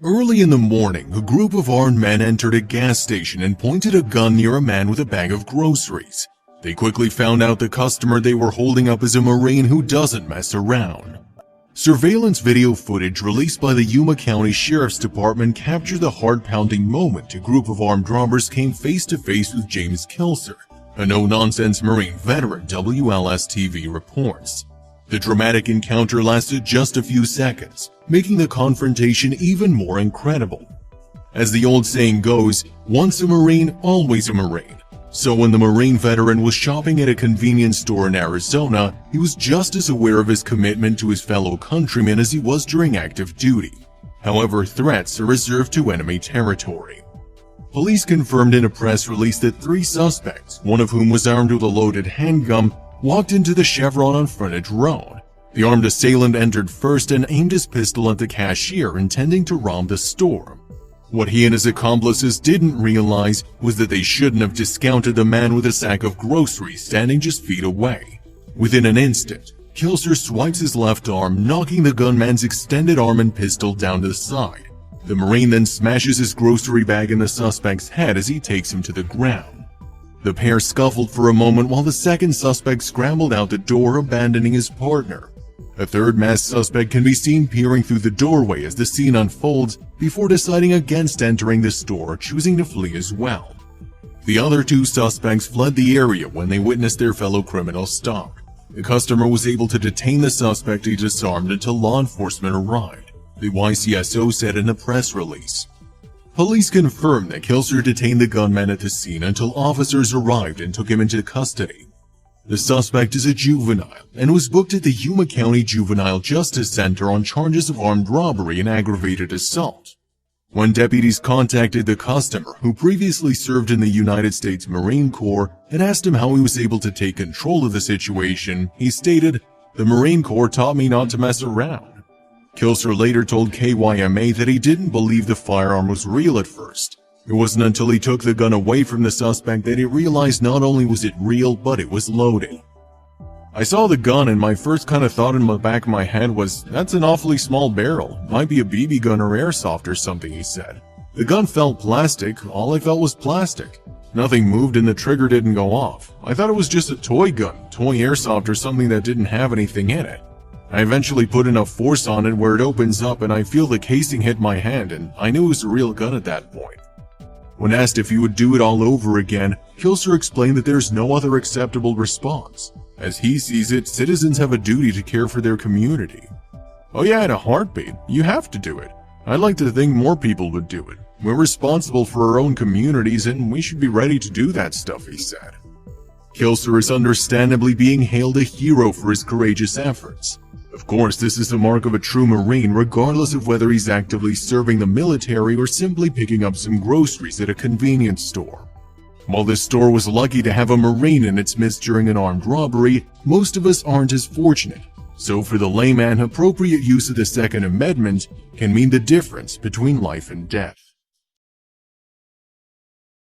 Early in the morning, a group of armed men entered a gas station and pointed a gun near a man with a bag of groceries. They quickly found out the customer they were holding up is a Marine who doesn't mess around. Surveillance video footage released by the Yuma County Sheriff's Department captured the heart-pounding moment a group of armed robbers came face-to-face with James Kilcer, a no-nonsense Marine veteran, WLS-TV reports. The dramatic encounter lasted just a few seconds, making the confrontation even more incredible. As the old saying goes, once a Marine, always a Marine. So when the Marine veteran was shopping at a convenience store in Arizona, he was just as aware of his commitment to his fellow countrymen as he was during active duty. However, threats are reserved to enemy territory. Police confirmed in a press release that 3 suspects, one of whom was armed with a loaded handgun, walked into the Chevron on Frontage Road. The armed assailant entered first and aimed his pistol at the cashier, intending to rob the store. What he and his accomplices didn't realize was that they shouldn't have discounted the man with a sack of groceries standing just feet away. Within an instant, Kilcer swipes his left arm, knocking the gunman's extended arm and pistol down to the side. The Marine then smashes his grocery bag in the suspect's head as he takes him to the ground. The pair scuffled for a moment while the second suspect scrambled out the door, abandoning his partner. A third masked suspect can be seen peering through the doorway as the scene unfolds before deciding against entering the store, choosing to flee as well. The other 2 suspects fled the area when they witnessed their fellow criminals stop. The customer was able to detain the suspect he disarmed until law enforcement arrived, the YCSO said in a press release. Police confirmed that Kilcer detained the gunman at the scene until officers arrived and took him into custody. The suspect is a juvenile and was booked at the Yuma County Juvenile Justice Center on charges of armed robbery and aggravated assault. When deputies contacted the customer, who previously served in the United States Marine Corps, and asked him how he was able to take control of the situation, he stated, "The Marine Corps taught me not to mess around." Kilcer later told KYMA that he didn't believe the firearm was real at first. It wasn't until he took the gun away from the suspect that he realized not only was it real, but it was loaded. "I saw the gun and my first kind of thought in the back of my head was, that's an awfully small barrel. Might be a BB gun or airsoft or something," he said. "The gun felt plastic. All I felt was plastic. Nothing moved and the trigger didn't go off. I thought it was just a toy gun, toy airsoft or something that didn't have anything in it. I eventually put enough force on it where it opens up and I feel the casing hit my hand and I knew it was a real gun at that point." When asked if he would do it all over again, Kilcer explained that there's no other acceptable response. As he sees it, citizens have a duty to care for their community. "Oh yeah, in a heartbeat. You have to do it. I'd like to think more people would do it. We're responsible for our own communities and we should be ready to do that stuff," he said. Kilcer is understandably being hailed a hero for his courageous efforts. Of course, this is the mark of a true Marine, regardless of whether he's actively serving the military or simply picking up some groceries at a convenience store. While this store was lucky to have a Marine in its midst during an armed robbery, most of us aren't as fortunate. So for the layman, appropriate use of the Second Amendment can mean the difference between life and death.